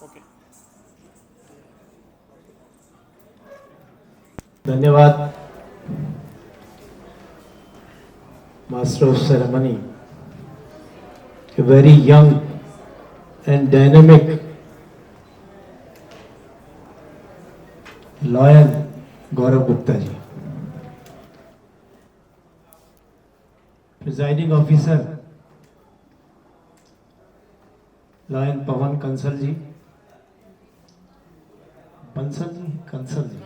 Okay, धन्यवाद master of ceremony, a very young and dynamic lion Gaurav Gupta ji, presiding officer lion Pawan Kansal ji, Kansal ji,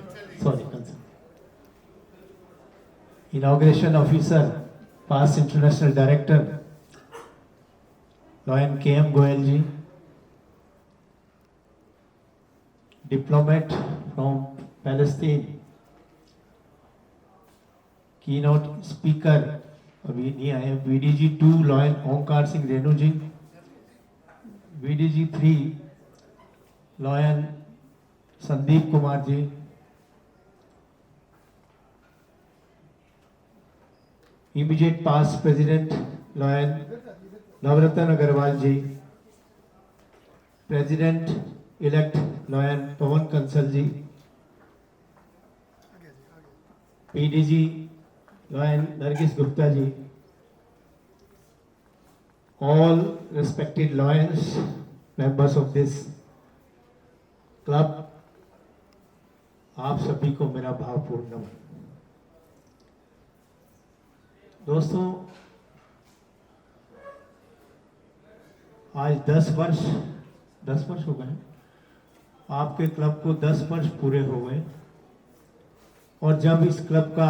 sorry Kansal, inauguration officer past international director lion K M. Goyal ji, diplomat from Palestine, keynote speaker अभी नहीं आए, VDG 2 lion Onkar Singh Renu ji, VDG 3 lion Sandeep Kumar ji, immediate past president lion Navratan Agarwal ji, president elect lion Pawan Kansal ji, PDG lion Nargis Gupta ji, all respected lawyers, members of this club, आप सभी को मेरा भावपूर्ण नमन। दोस्तों, आज 10 वर्ष हो गए आपके क्लब को, 10 वर्ष पूरे हो गए। और जब इस क्लब का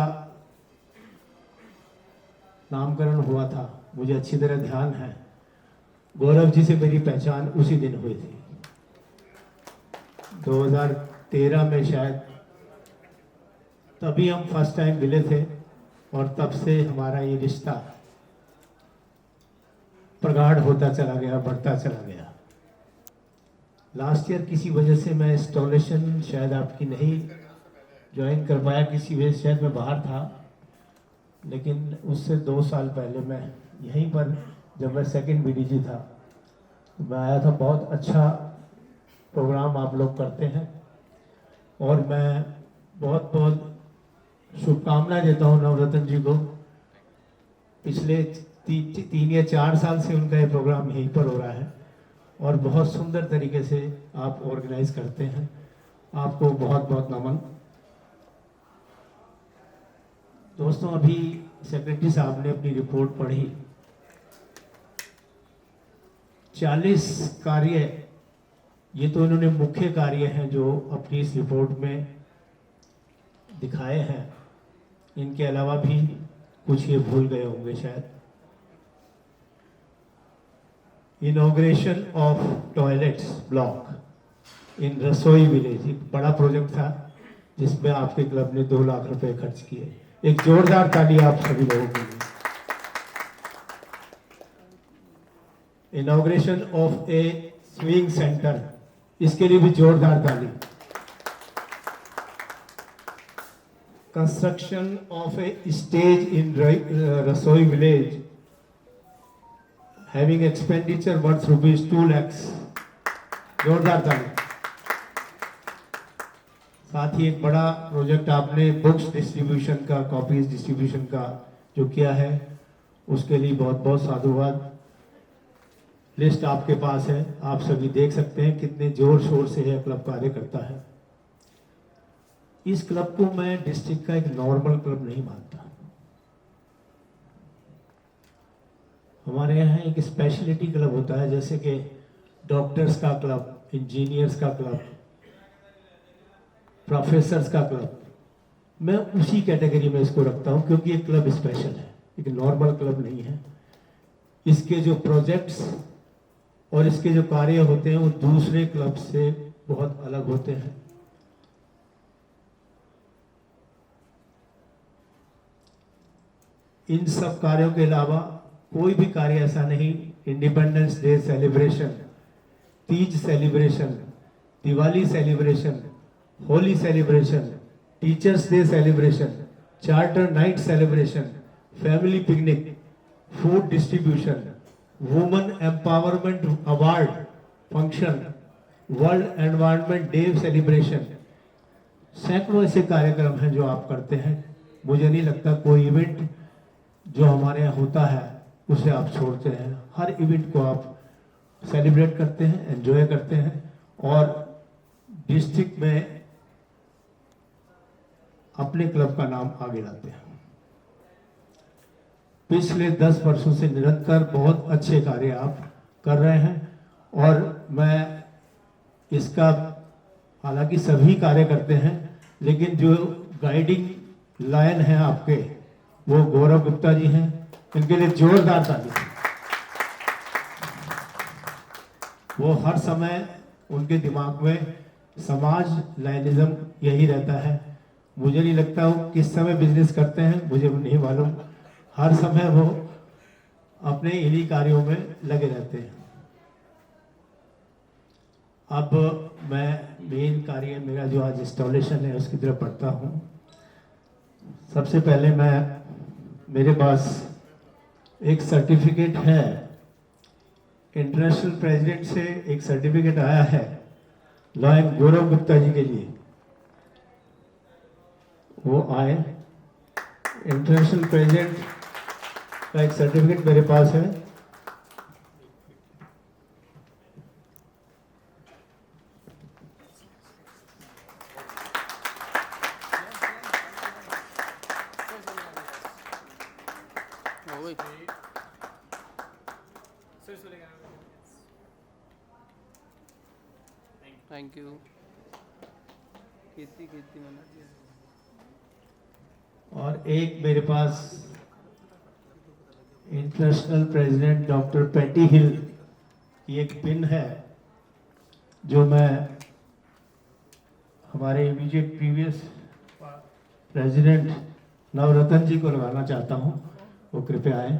नामकरण हुआ था, मुझे अच्छी तरह ध्यान है, गौरव जी से मेरी पहचान उसी दिन हुई थी, 2013 में शायद, तभी हम फर्स्ट टाइम मिले थे और तब से हमारा ये रिश्ता प्रगाढ़ होता चला गया, बढ़ता चला गया। लास्ट ईयर किसी वजह से मैं इंस्टॉलेशन शायद आपकी नहीं ज्वाइन कर पाया, किसी वजह से शायद मैं बाहर था, लेकिन उससे 2 साल पहले मैं यहीं पर, जब मैं सेकंड बीडीजी था, मैं आया था। बहुत अच्छा प्रोग्राम आप लोग करते हैं और मैं बहुत बहुत शुभकामनाएं देता हूं नवरत्न जी को। पिछले 3 या 4 साल से उनका ये प्रोग्राम यहीं पर हो रहा है और बहुत सुंदर तरीके से आप ऑर्गेनाइज करते हैं, आपको बहुत बहुत नमन। दोस्तों, अभी सेक्रेटरी साहब ने अपनी रिपोर्ट पढ़ी, 40 कार्य, ये तो इन्होंने मुख्य कार्य हैं जो अपनी इस रिपोर्ट में दिखाए हैं, इनके अलावा भी कुछ ये भूल गए होंगे शायद। Inauguration of toilets block in रसोई विलेज, एक बड़ा प्रोजेक्ट था जिसमें आपके क्लब ने 2 लाख रुपए खर्च किए। एक जोरदार ताली आप सभी लोगों के लिए। Inauguration of A swing centre, इसके लिए भी जोरदार ताली। कंस्ट्रक्शन ऑफ ए स्टेज इन रसोई village having expenditure worth ₹2 lakhs, जोरदार ताली। साथ ही एक बड़ा प्रोजेक्ट आपने बुक्स डिस्ट्रीब्यूशन का, कॉपीज डिस्ट्रीब्यूशन का जो किया है, उसके लिए बहुत बहुत साधुवाद। लिस्ट आपके पास है, आप सभी देख सकते हैं कितने जोर शोर से यह क्लब कार्य करता है। इस क्लब को मैं डिस्ट्रिक्ट का एक नॉर्मल क्लब नहीं मानता। हमारे यहाँ एक स्पेशलिटी क्लब होता है, जैसे कि डॉक्टर्स का क्लब, इंजीनियर्स का क्लब, प्रोफेसर्स का क्लब। मैं उसी कैटेगरी में इसको रखता हूं क्योंकि ये क्लब स्पेशल है, एक नॉर्मल क्लब नहीं है। इसके जो प्रोजेक्ट्स और इसके जो कार्य होते हैं वो दूसरे क्लब से बहुत अलग होते हैं। इन सब कार्यों के अलावा कोई भी कार्य ऐसा नहीं, independence day celebration, Teej celebration, Diwali celebration, Holi celebration, teachers day celebration, charter night celebration, family picnic, food distribution, women empowerment award function, world environment day celebration, सैकड़ों ऐसे कार्यक्रम हैं जो आप करते हैं। मुझे नहीं लगता कोई इवेंट जो हमारे यहाँ होता है उसे आप छोड़ते हैं। हर इवेंट को आप सेलिब्रेट करते हैं, एंजॉय करते हैं और डिस्ट्रिक्ट में अपने क्लब का नाम आगे लाते हैं। पिछले 10 वर्षों से निरंतर बहुत अच्छे कार्य आप कर रहे हैं और मैं इसका, हालांकि सभी कार्य करते हैं, लेकिन जो गाइडिंग लाइन है आपके वो गौरव गुप्ता जी हैं। इनके लिए जोरदार ताली। वो हर समय उनके दिमाग में समाज लाइनिज्म यही रहता है। मुझे नहीं लगता वो किस समय बिजनेस करते हैं, मुझे नहीं मालूम। हर समय वो अपने इन्हीं कार्यों में लगे रहते हैं। अब मैं मेन कार्य मेरा जो आज इंस्टॉलेशन है उसकी तरफ बढ़ता हूँ। सबसे पहले मेरे पास एक सर्टिफिकेट है, इंटरनेशनल प्रेसिडेंट से एक सर्टिफिकेट आया है लॉयन गौरव गुप्ता जी के लिए। वो आए, इंटरनेशनल प्रेसिडेंट का एक सर्टिफिकेट मेरे पास है। Thank you. खेती खेती मना। और एक मेरे पास इंटरनेशनल प्रेसिडेंट डॉक्टर पेटी हिल की एक पिन है जो मैं हमारे इमीडिएट प्रीवियस प्रेसिडेंट नवरत्न जी को लगाना चाहता हूं। वो कृपया आए।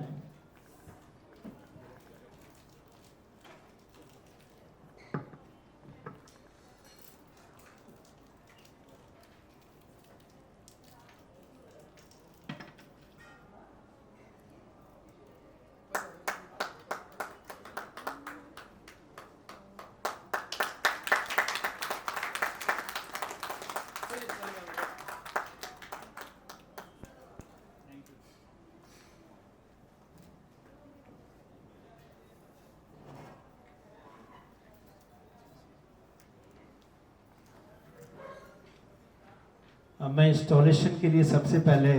अब मैं इंस्टॉलेशन के लिए सबसे पहले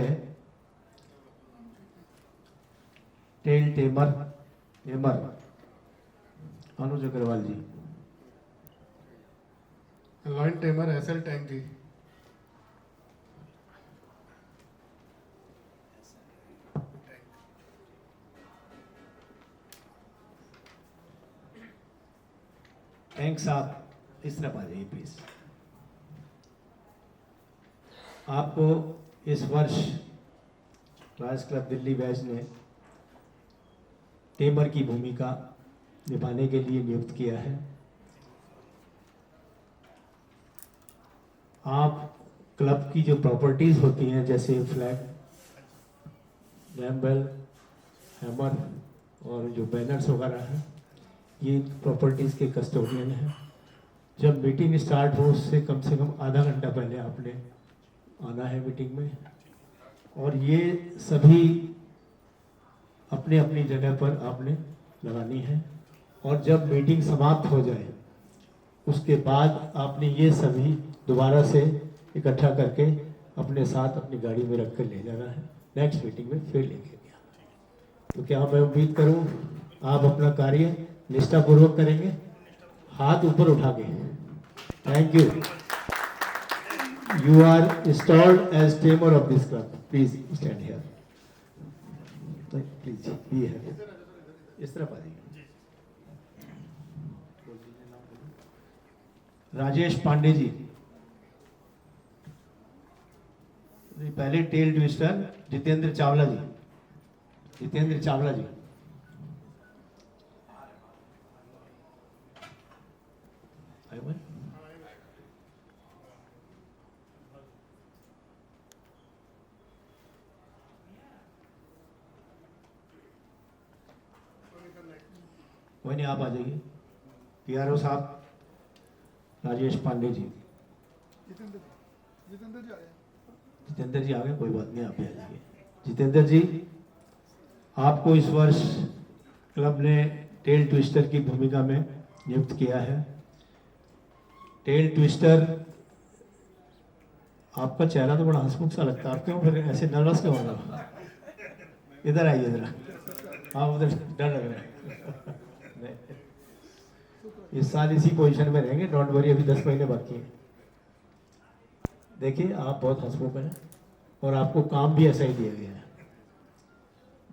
टेमर अनुज अग्रवाल जी, लॉयन टेमर एसएल टैंक जी। थैंक्स। आप इस तरफ आ जाइए प्लीज। आपको इस वर्ष राज क्लब दिल्ली बैच ने टेमर की भूमिका निभाने के लिए नियुक्त किया है। आप क्लब की जो प्रॉपर्टीज होती हैं जैसे फ्लैग, लैम्बेल, हैमर और जो बैनर्स वगैरह हैं, ये प्रॉपर्टीज के कस्टोडियन हैं। जब मीटिंग स्टार्ट हो उससे कम से कम आधा घंटा पहले आपने आना है मीटिंग में, और ये सभी अपने अपनी जगह पर आपने लगानी है। और जब मीटिंग समाप्त हो जाए उसके बाद आपने ये सभी दोबारा से इकट्ठा करके अपने साथ अपनी गाड़ी में रख कर ले जाना है। नेक्स्ट मीटिंग में फिर लेके आना है। तो क्या मैं उम्मीद करूं आप अपना कार्य निष्ठापूर्वक करेंगे, हाथ ऊपर उठा के। Thank you. You are installed as tamer of this club. Please stand here. Please be here. इस तरफ आ जाइए। राजेश पांडे जी, पहले टेल ट्विस्टर जितेंद्र चावला जी। आए हुए? कोई नहीं, आप आ जाइए। पीआरओ साहब, राजेश पांडे जी। जितेंद्र जी आए। जितेंद्र जी आ गए, कोई बात नहीं, आप भी आ जाइए। जितेंद्र जी, आपको इस वर्ष क्लब ने टेल ट्विस्टर की भूमिका में नियुक्त किया है। टेल ट्विस्टर, आपका चेहरा तो बड़ा हंसमुख सा लगता है, आप क्यों फिर ऐसे नर्वस क्यों हो रहे हो? इधर आइए जरा, आप उधर डर लग रहा है। नहीं, इस साल इसी पोजीशन में रहेंगे, डोंट वरी, अभी 10 महीने बाकी हैं। देखिए, आप बहुत हंसमुख हैं और आपको काम भी ऐसा ही दिया गया है।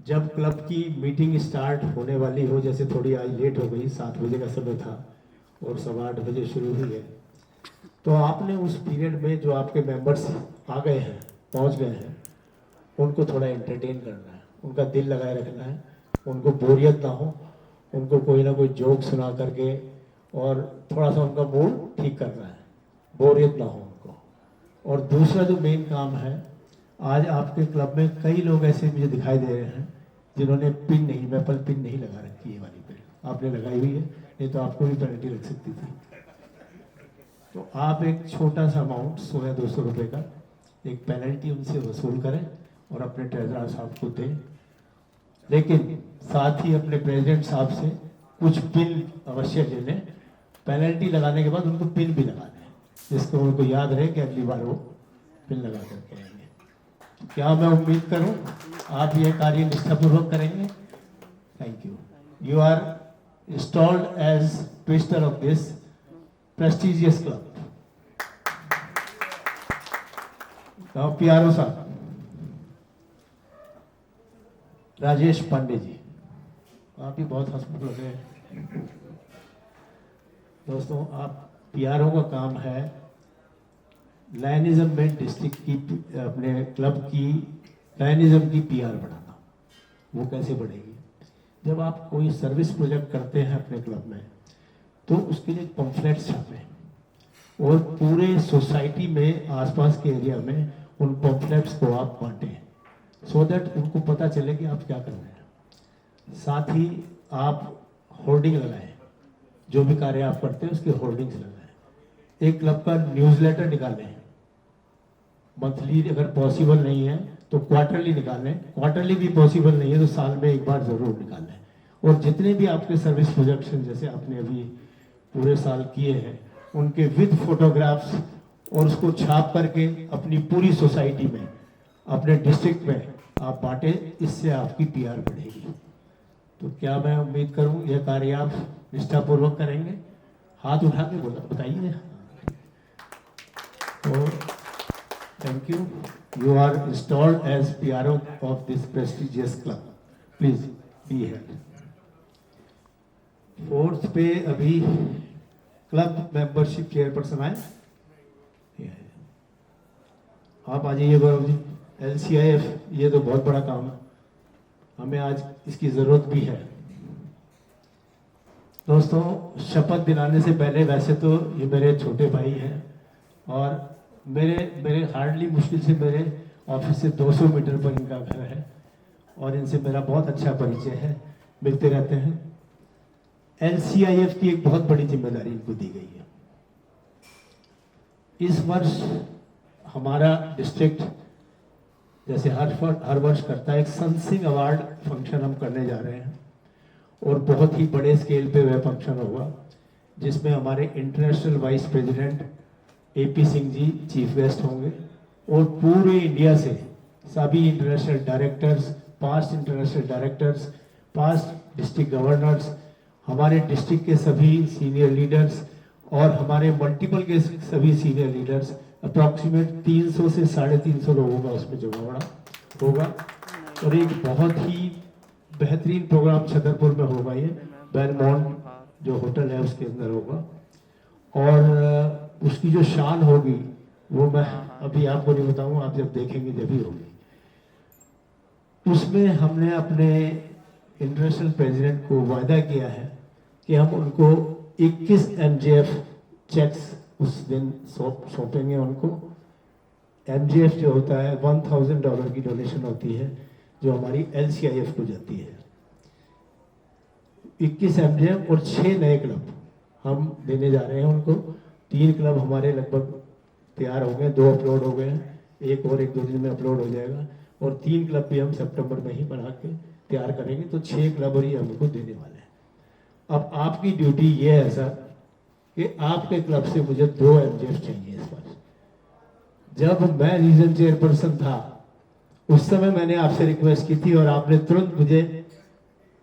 जब क्लब की मीटिंग स्टार्ट होने वाली हो, जैसे थोड़ी आज लेट हो गई, 7 बजे का समय था और 8:15 बजे शुरू हुई है, तो आपने उस पीरियड में जो आपके मेंबर्स आ गए हैं, पहुंच गए हैं, उनको थोड़ा एंटरटेन करना है, उनका दिल लगाए रखना है, उनको बोरियत ना हो, उनको कोई ना कोई जोक सुना करके और थोड़ा सा उनका मूड ठीक करना है, बोरियत ना हो उनको। और दूसरा जो मेन काम है, आज आपके क्लब में कई लोग ऐसे मुझे दिखाई दे रहे हैं जिन्होंने पिन नहीं, मैपल पिन नहीं लगा रखी है, वाली पिन आपने लगाई हुई है, नहीं तो आपको भी पेनल्टी लग सकती थी। तो आप एक छोटा सा अमाउंट 100 या 200 रुपये का एक पेनल्टी उनसे वसूल करें और अपने ट्रेजरर साहब को दें, लेकिन साथ ही अपने प्रेसिडेंट साहब से कुछ पिन अवश्य ले लें। पेनल्टी लगाने के बाद उनको पिन भी लगा दें, जिसको उनको याद रहे कि अगली बार वो पिन लगा करके आएंगे। क्या मैं उम्मीद करूं आप ये कार्य निष्ठापूर्वक करेंगे। Thank you. You are installed as twister of this prestigious club. Now PRO साहब, राजेश पांडे जी, आप भी बहुत हंसमुख लग रहे हैं। दोस्तों, आप PRO का काम है लायनिज्म में डिस्ट्रिक्ट की, अपने क्लब की लायनिज्म की PR बढ़ाना। वो कैसे बढ़ेगी? जब आप कोई सर्विस प्रोजेक्ट करते हैं अपने क्लब में, तो उसके लिए पम्फलेट्स छापें और पूरे सोसाइटी में, आसपास के एरिया में उन पम्फलेट्स को आप बांटें, सो दैट उनको पता चले कि आप क्या कर रहे हैं। साथ ही आप होर्डिंग लगाएं, जो भी कार्य आप करते हैं उसके होर्डिंग्स लगाएं। एक क्लब का न्यूज़लेटर निकालें, मंथली अगर पॉसिबल नहीं है तो क्वार्टरली निकालें, क्वार्टरली भी पॉसिबल नहीं है तो साल में एक बार ज़रूर निकालें। और जितने भी आपके सर्विस प्रोजेक्ट्स हैं, जैसे आपने अभी पूरे साल किए हैं, उनके विद फोटोग्राफ्स और उसको छाप करके अपनी पूरी सोसाइटी में, अपने डिस्ट्रिक्ट में आप बांटें, इससे आपकी PR बढ़ेगी। तो क्या मैं उम्मीद करूं यह कार्य आप निष्ठापूर्वक करेंगे? हाथ उठा के बताइए। तो thank you. You are installed as PRO of this prestigious club. Please be head. 4th पे अभी क्लब मेंबरशिप चेयरपर्सन आए, आप आ जाइए गौरव जी। LCIF, ये तो बहुत बड़ा काम है, हमें आज इसकी ज़रूरत भी है। दोस्तों, शपथ दिलाने से पहले, वैसे तो ये मेरे छोटे भाई हैं और मेरे हार्डली मुश्किल से मेरे ऑफिस से 200 मीटर पर इनका घर है और इनसे मेरा बहुत अच्छा परिचय है, मिलते रहते हैं। LCIF की एक बहुत बड़ी जिम्मेदारी इनको दी गई है। इस वर्ष हमारा डिस्ट्रिक्ट जैसे हर वर्ष करता है, एक सनसिंग अवार्ड फंक्शन हम करने जा रहे हैं और बहुत ही बड़े स्केल पे वह फंक्शन होगा, जिसमें हमारे international vice president AP Singh ji chief guest होंगे और पूरे इंडिया से सभी international directors, past international directors, past district governors, हमारे डिस्ट्रिक्ट के सभी सीनियर लीडर्स और हमारे मल्टीपल के सभी सीनियर लीडर्स, अप्रॉक्सीमेट 300 से 350 लोगों का उसमें जमावड़ा होगा और एक बहुत ही बेहतरीन प्रोग्राम छतरपुर में होगा। ये बेलमोंट जो होटल है उसके अंदर होगा और उसकी जो शान होगी वो मैं अभी आपको नहीं बताऊंगा, आप जब देखेंगे जब ही होगी। उसमें हमने अपने इंटरनेशनल प्रेसिडेंट को वायदा किया है कि हम उनको 21 MJF चेक्स उस दिन सौंपेंगे उनको। MJF जो होता है $1000 की डोनेशन होती है जो हमारी LCIF को जाती है। 21 MJF और 6 नए क्लब हम देने जा रहे हैं उनको 3 क्लब हमारे लगभग तैयार हो गए, 2 अपलोड हो गए हैं, एक और 1-2 दिन में अपलोड हो जाएगा, और 3 क्लब भी हम सितंबर में ही बना के तैयार करेंगे, तो 6 क्लब और ये हमको देने वाले हैं। अब आपकी ड्यूटी ये है सर कि आपके क्लब से मुझे 2 एमजीएफ चाहिए इस बार। जब मैं रीजन चेयरपर्सन था उस समय मैंने आपसे रिक्वेस्ट की थी और आपने तुरंत मुझे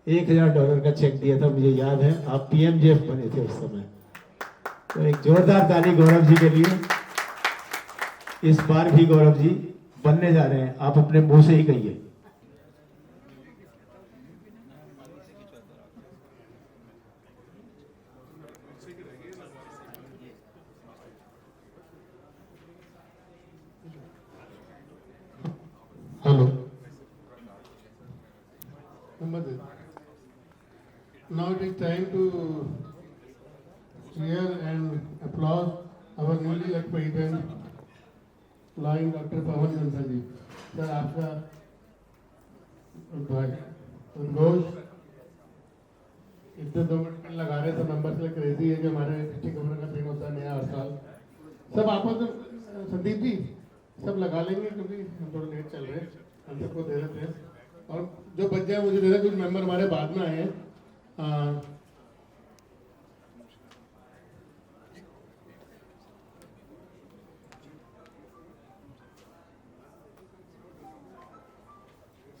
$1000 का चेक दिया था, मुझे याद है, आप पीएमजेएफ बने थे उस समय। तो एक जोरदार ताली गौरव जी के लिए। इस बार भी गौरव जी बनने जा रहे हैं, आप अपने मुंह से ही कहिए। Hello now it is time to cheer and applaud our newly elected president lion doctor Pawan Jansa ji. Sir आपका भाई संतोष इतने 2 मिनट लगा रहे तो नंबर से क्रेजी है कि हमारे डिस्ट्रिक्ट गवर्नर का दिन होता है नया हर साल। सब आपस में संदीप जी सब लगा लेंगे क्योंकि हम थोड़ा लेट चल रहे हैं, हम सबको दे देते हैं और जो बच जाए मुझे दे रहे। कुछ मेंबर हमारे बाद में आए हैं।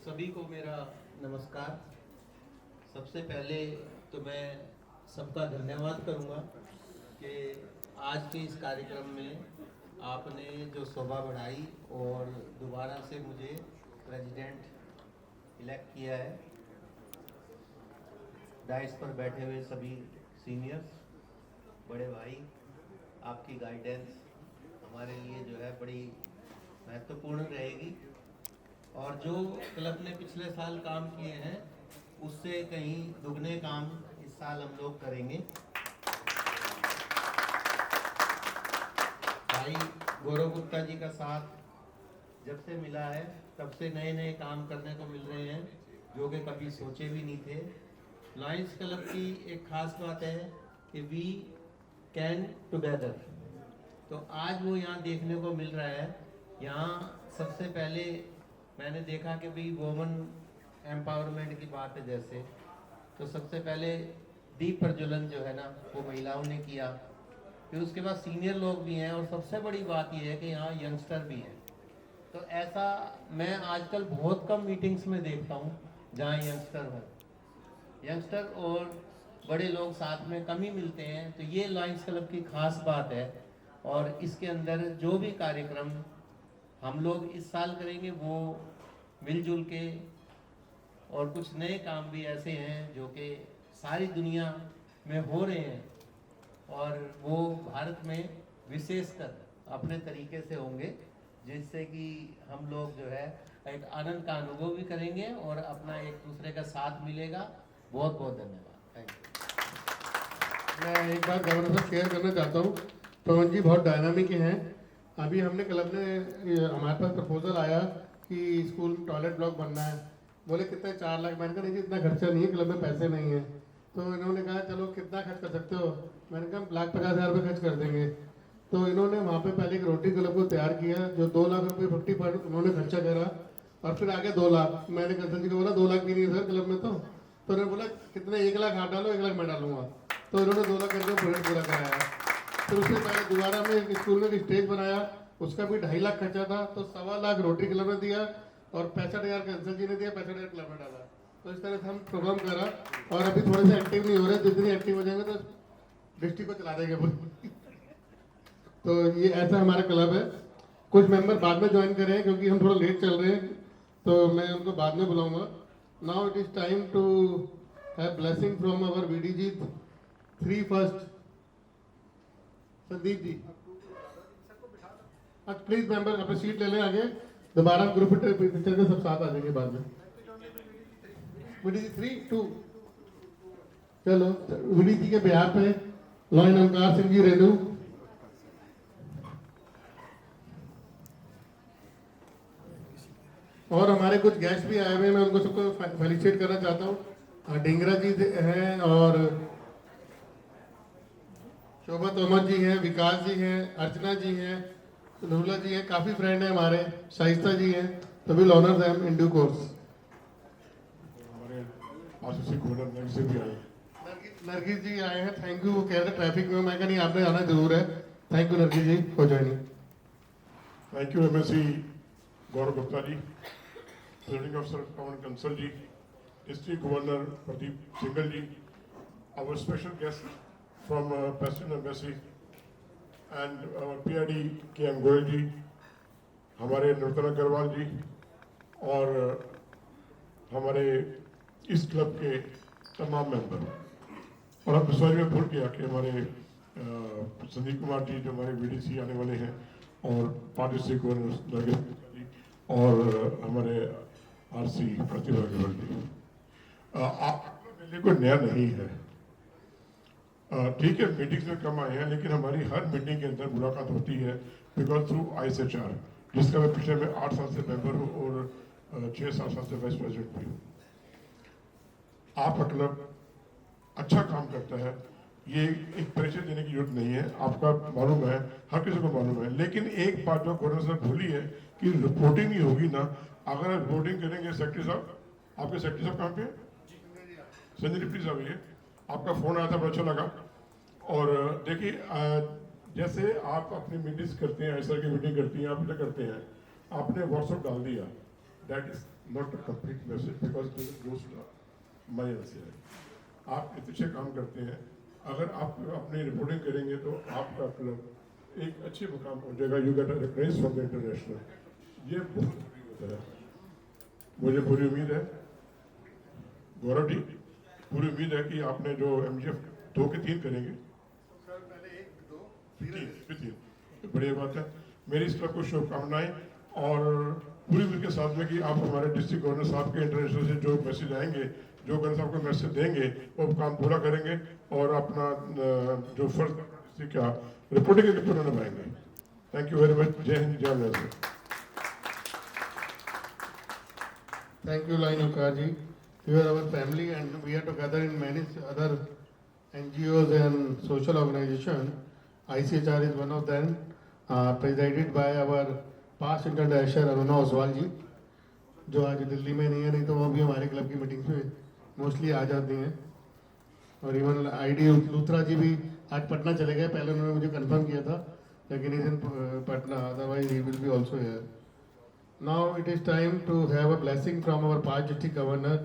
सभी को मेरा नमस्कार। सबसे पहले तो मैं सबका धन्यवाद करूंगा कि आज के इस कार्यक्रम में आपने जो शोभा बढ़ाई और दोबारा से मुझे प्रेसिडेंट इलेक्ट किया है। डाइस पर बैठे हुए सभी सीनियर्स, बड़े भाई, आपकी गाइडेंस हमारे लिए जो है बड़ी महत्वपूर्ण रहेगी और जो क्लब ने पिछले साल काम किए हैं उससे कहीं दुगने काम इस साल हम लोग करेंगे। भाई गौरव गुप्ता जी का साथ जब से मिला है तब से नए नए काम करने को मिल रहे हैं जो कि कभी सोचे भी नहीं थे। लायंस क्लब की एक खास बात है कि वी कैन टुगेदर, तो आज वो यहाँ देखने को मिल रहा है। यहाँ सबसे पहले मैंने देखा कि भाई वुमेन एम्पावरमेंट की बात है जैसे, तो सबसे पहले दीप प्रज्वलन जो है ना वो महिलाओं ने किया, फिर उसके बाद सीनियर लोग भी हैं और सबसे बड़ी बात यह है कि यहाँ यंगस्टर भी हैं। तो ऐसा मैं आजकल बहुत कम मीटिंग्स में देखता हूँ जहाँ यंगस्टर हो, यंगस्टर और बड़े लोग साथ में कम ही मिलते हैं। तो ये लायंस क्लब की खास बात है और इसके अंदर जो भी कार्यक्रम हम लोग इस साल करेंगे वो मिलजुल के, और कुछ नए काम भी ऐसे हैं जो कि सारी दुनिया में हो रहे हैं और वो भारत में विशेषकर अपने तरीके से होंगे, जिससे कि हम लोग जो है एक आनंद का अनुभव भी करेंगे और अपना एक दूसरे का साथ मिलेगा। बहुत बहुत धन्यवाद, थैंक यू। मैं एक बात गवर्नर साहब शेयर करना चाहता हूँ। पवन जी बहुत डायनामिक हैं। अभी हमने क्लब ने हमारे पास प्रपोजल आया कि स्कूल में टॉयलेट ब्लॉक बनना है, बोले कितना 4 लाख। मैंने कहा नहीं जी इतना खर्चा नहीं है, क्लब में पैसे नहीं है। तो इन्होंने कहा चलो कितना खर्च कर सकते हो, मैंने कहा 1,50,000 रुपये खर्च कर देंगे। तो इन्होंने वहाँ पे पहले एक रोटरी क्लब को तैयार किया जो 2 लाख रुपये 50% उन्होंने खर्चा करा और फिर आगे 2 लाख। मैंने कंसल जी को बोला 2 लाख भी नहीं है सर क्लब में। तो उन्होंने बोला कितने 1 लाख आप डालो, 1 लाख मैं डालूंगा। तो इन्होंने 2 लाख करके प्रोजेक्ट पूरा कराया। फिर उससे पहले दोबारा में स्कूल में स्टेज बनाया, उसका भी 2.5 लाख खर्चा था। तो 1.25 लाख रोटरी क्लब ने दिया और 65,000 कंसल जी ने दिया, 65,000 क्लब में डाला। तो इस तरह से हम प्रोग्राम करा और अभी थोड़े से एक्टिव नहीं हो रहे। जितनी एक्टिव हो जाएंगे तो डिस्ट्रिक्ट को चला देंगे। तो ये ऐसा हमारा क्लब है। कुछ मेंबर बाद में ज्वाइन करें क्योंकि हम थोड़ा लेट चल रहे हैं, तो मैं उनको बाद में बुलाऊंगा। Now it is time to have blessing from our VDG 3 first Sandeep ji. अच्छा प्लीज मेंबर अपनी सीट ले लें आगे, दोबारा ग्रुप पिक्चर के सब साथ आ जाएंगे बाद में। वीडीजी 3 2 चलो। वीडीजी के बिहार पे लॉयन ओमकार सिंह जी रेणु, और हमारे कुछ गेस्ट भी आए हुए हैं, मैं उनको सबको फेलिसिटेट करना चाहता हूँ। ढींगरा जी हैं और शोभा तोमर जी हैं, विकास जी हैं, अर्चना जी हैं, नूला जी हैं, काफ़ी फ्रेंड हैं हमारे, शाइस्ता जी हैं, तो will honour them in due course. हमारे आशीष गवर्नर नर्गिस से भी आए। नरगिस जी आए हैं, थैंक यू। वो कह रहे ट्रैफिक में, मैं कहा नहीं आपने आना जरूर है। Thank you Nargis ji for joining. Thank you MSC Gaurav Gupta ji, presiding officer command Kansal ji, district governor Pradeep Singhal ji, our special guest from President Embassy and our PID KM Goyal ji, हमारे नूतन अग्रवाल जी और हमारे इस क्लब के तमाम मेंबर। और अब सॉरी मैं भूल गया कि हमारे संदीप कुमार जी जो हमारे VDC आने वाले हैं और पार्टी से गवर्नर जी और हमारे RC प्रतिभा अग्रवाल जी। आप कोई नया नहीं है, ठीक है, मीटिंग्स में कम आए हैं, लेकिन हमारी हर मीटिंग के अंदर मुलाकात होती है बिकॉज थ्रू ISHR, जिसका मैं पिछले में 8 साल से मेंबर हूँ और 6-7 साल से वाइस प्रेसिडेंट भी हूँ। आपका क्लब अच्छा काम करता है, ये एक परिचय देने की जरूरत नहीं है, आपका मालूम है, हर किसी को मालूम है। लेकिन एक बात जो गवर्नर साहब भूली है कि रिपोर्टिंग नहीं होगी ना, अगर आप रिपोर्टिंग करेंगे। सेक्रेटरी साहब, आपके सेक्रेटरी साहब कहाँ पे हैं? संजय डिप्टी साहब, ये आपका फोन आया था, बड़ा अच्छा लगा। और देखिए, जैसे आप अपनी मीटिंग्स करते हैं, ऐसा की मीटिंग करती हैं, आप क्या करते हैं, आपने व्हाट्सएप डाल दिया, that is not a complete message because my LCI. आप इतने अच्छे काम करते हैं, अगर आप अपनी रिपोर्टिंग करेंगे तो आपका क्लब एक अच्छे मुकाम पहुंचेगा। You get a recognise from the international, ये बहुत जरूरी होता है। मुझे पूरी उम्मीद है गौरव जी, पूरी उम्मीद है कि आपने जो MGF 2 के 3 करेंगे, तीन बढ़िया बात है। मेरी इस क्लब को शुभकामनाएं और पूरी उम्मीद के साथ में कि आप हमारे डिस्ट्रिक्ट गवर्नर साहब के इंटरनेशनल से जो मैसेज आएंगे, जो गवर्नर साहब को मैसेज देंगे, वो काम पूरा करेंगे और अपना जो फर्ज डिस्ट्रिक्ट का रिपोर्टिंग के पूरा निभाएंगे। Thank you very much. जय हिंद, जय Bharat. Thank you, Line Ukar ji. You are our family and we are together in many other NGOs and social organizations. ICHR is one of them, presided by our past international Aruna Oswal जी, जो आज दिल्ली में नहीं है, नहीं तो वो भी हमारे क्लब की मीटिंग्स में मोस्टली आ जाती हैं। और इवन ID लूथरा जी भी आज पटना चले गए, पहले उन्होंने मुझे कंफर्म किया था, लेकिन is in Patna, otherwise he will be also here. Now it is time to have a blessing from our Past District Governor.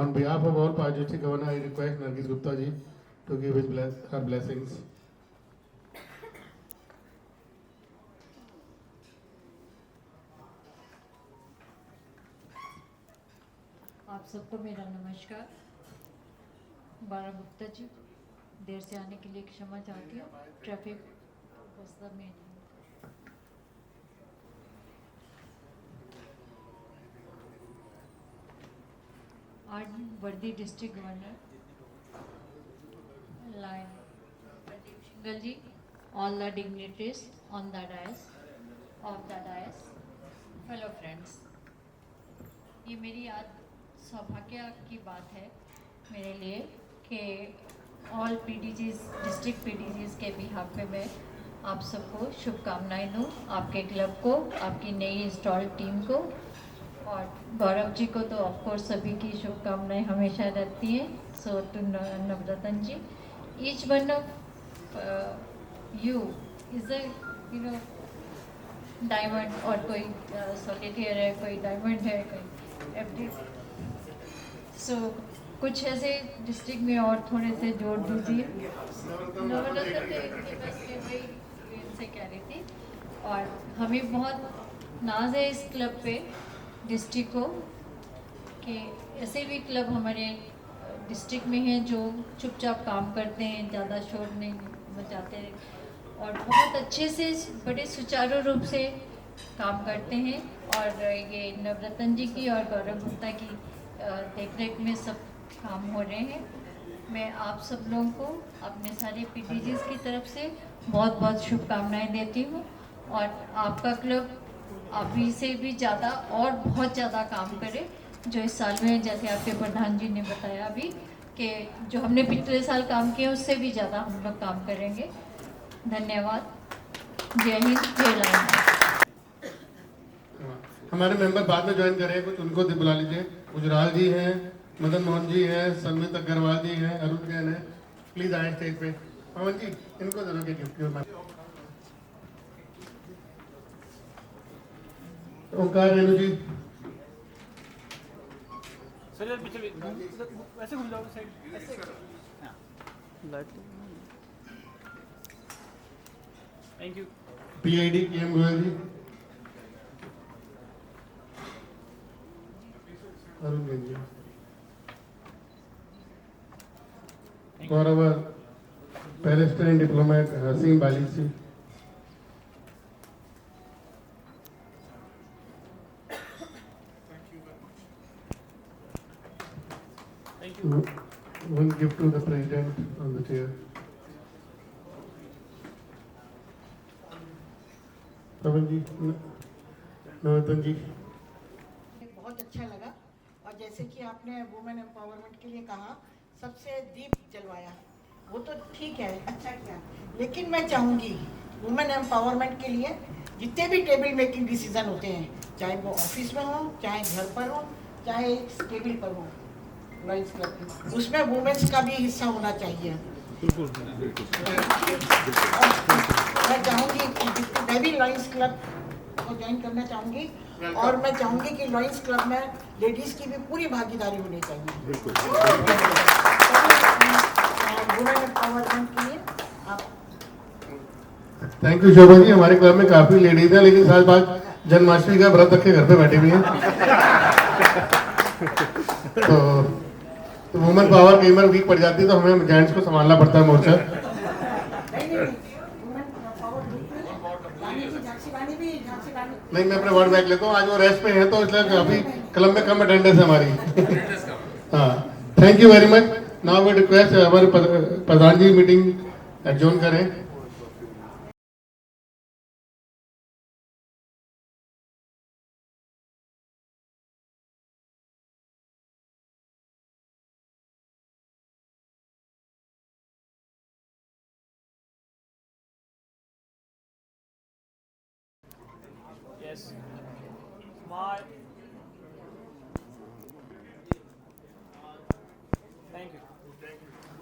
On behalf of all Past District Governor, I request Nargis Gupta ji to give her blessings. आप सबको मेरा नमस्कार। बारा गुप्ता जी, देर से आने के लिए क्षमा चाहती हूँ, ट्रैफिक रास्ता में। आज worthy district governor lion Pradeep Singhal ji, all the dignitaries on the dais of the dais, fellow friends, ये मेरी आज सौभाग्य की बात है मेरे लिए कि ऑल PDGs, डिस्ट्रिक्ट PDGs के बिहाफ पे मैं आप सबको शुभकामनाएं दूँ, आपके क्लब को, आपकी नई इंस्टॉल टीम को, और गौरव जी को तो ऑफकोर्स सभी की शुभकामनाएं हमेशा रहती हैं। So to Navratna ji, each one of you is a diamond, और कोई सॉलिटेयर है, कोई डायमंड है, कोई FD। सो कुछ ऐसे डिस्ट्रिक्ट में और थोड़े से जोड़ दीजिए। नवरत्न थे इनके बस के, वही इनसे कह रही थी। और हमें बहुत नाज है इस क्लब पे, डिस्ट्रिक्ट को, कि ऐसे भी क्लब हमारे डिस्ट्रिक्ट में हैं जो चुपचाप काम करते हैं, ज़्यादा शोर नहीं मचाते और बहुत अच्छे से बड़े सुचारू रूप से काम करते हैं। और ये नवरत्न जी की और गौरव गुप्ता की देखरेख में सब काम हो रहे हैं। मैं आप सब लोगों को अपने सारे PDGs की तरफ से बहुत बहुत शुभकामनाएं देती हूँ, और आपका क्लब अभी से भी ज़्यादा और बहुत ज़्यादा काम करे, जो इस साल में, जैसे आपके प्रधान जी ने बताया अभी, कि जो हमने पिछले साल काम किया उससे भी ज़्यादा हम लोग काम करेंगे। धन्यवाद। जय हिंद, जय लाल। हमारे मेंबर बाद में ज्वाइन करें, कुछ उनको बुला लीजिए। गुजराल जी हैं, मदन मोहन जी हैं, संवित अग्रवाल जी हैं, अरुण जैन है, प्लीज आए स्टेज पे। पवन जी इनको दे दोगे गिफ्ट। ओंकार रेणु जी, सर पीछे वैसे घूम जाओ साइड ऐसे। Thank you. PID PM Goyal ji, Arun Jain ji, और our Palestine diplomat Hasim Bali ji, thank you. one gift to the president on the chair. Pawan ji, Navtan ji, बहुत अच्छा लगा। और जैसे कि आपने वुमेन एम्पावरमेंट के लिए कहा, सबसे दीप जलवाया, वो तो ठीक है, अच्छा किया। लेकिन मैं चाहूँगी वुमेन एम्पावरमेंट के लिए जितने भी टेबल मेकिंग डिसीजन होते हैं, चाहे वो ऑफिस में हो, चाहे घर पर हो, चाहे टेबल पर हो, लॉयंस क्लब की, उसमें वुमेन्स का भी हिस्सा होना चाहिए। मैं चाहूँगी कि मैं भी लॉयंस क्लब को ज्वाइन करना चाहूँगी, और मैं चाहूँगी कि लॉयंस क्लब में लेडीज़ की भी पूरी भागीदारी होनी चाहिए। वुमेन एम्पावरमेंट के लिए आप थैंक यू शोभा जी। हमारे क्लब में काफी लेडीज हैं, लेकिन साथ बात जन्माष्टमी का व्रत रख के घर पे बैठी हुई हैं। तो वुमेन पावर कई बार वीक पड़ जाती है, तो हमें जेंट्स को संभालना पड़ता है मोर्चा। नहीं, मैं अपने वर्ड बैक लेता हूँ। आज वो रेस्ट पे है, तो इसलिए काफी क्लब में कम अटेंडेंस है हमारी। हाँ, thank you very much. Now we request हमारे प्रधान जी मीटिंग एडजॉर्न करें। Yes smile. Thank you.